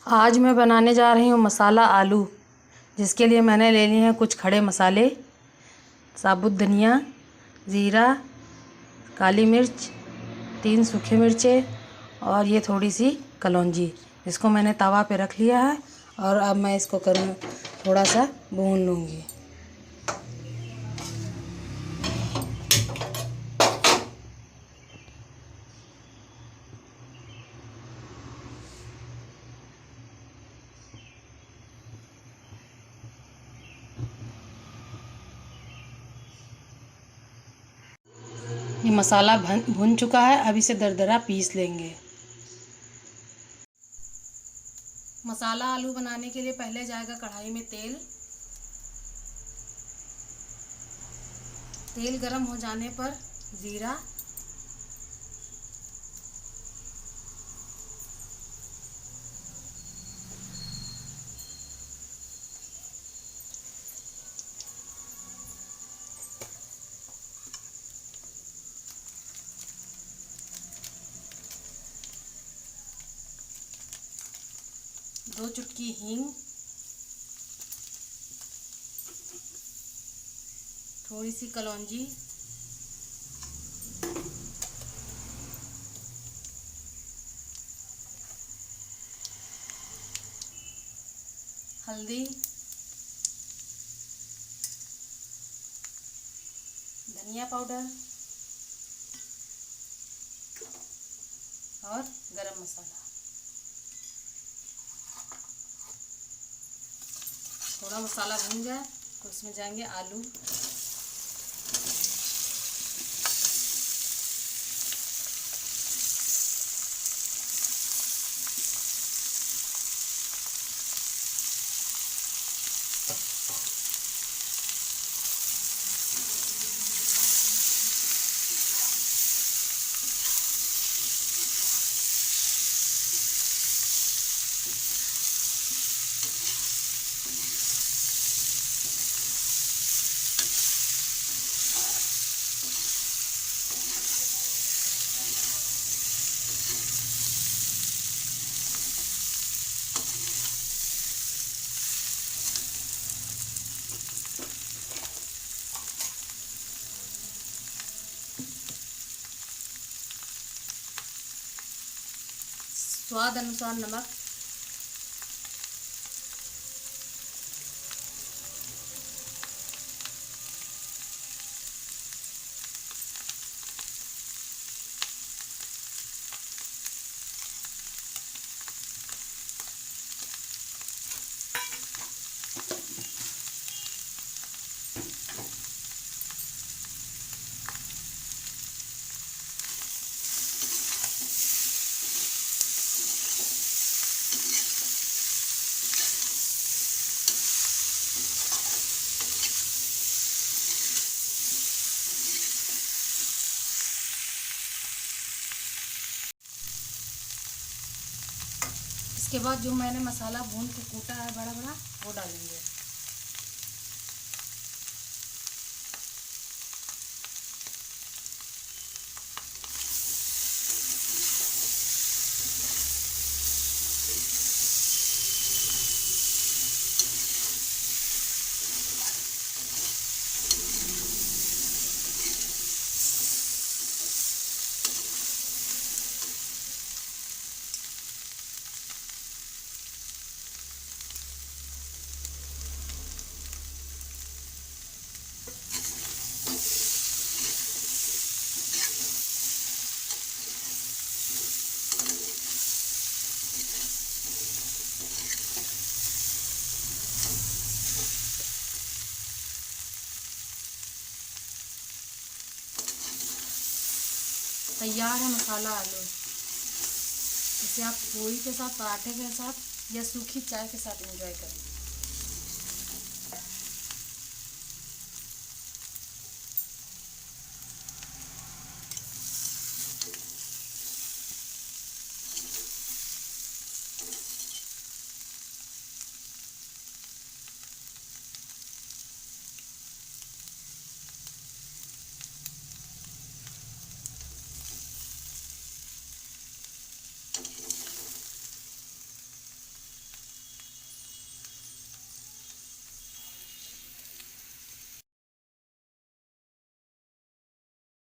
आज मैं बनाने जा रही हूँ मसाला आलू, जिसके लिए मैंने ले लिए हैं कुछ खड़े मसाले, साबुत धनिया, ज़ीरा, काली मिर्च, 3 सूखे मिर्चे और ये थोड़ी सी कलौंजी। इसको मैंने तवा पे रख लिया है और अब मैं इसको थोड़ा सा भून लूँगी। ये मसाला भुन चुका है, अब इसे दरदरा पीस लेंगे। मसाला आलू बनाने के लिए पहले जाएगा कढ़ाई में तेल गरम हो जाने पर ज़ीरा, दो चुटकी हींग, थोड़ी सी कलौंजी, हल्दी, धनिया पाउडर और गरम मसाला। थोड़ा मसाला भून जाए तो उसमें जाएंगे आलू। स्वाद अनुसार नमक, इसके बाद जो मैंने मसाला भून के कूटा है बड़ा बड़ा, वो डालेंगे। तैयार है मसाला आलू। इसे आप पूरी के साथ, पराठे के साथ या सूखी चाय के साथ एंजॉय करें।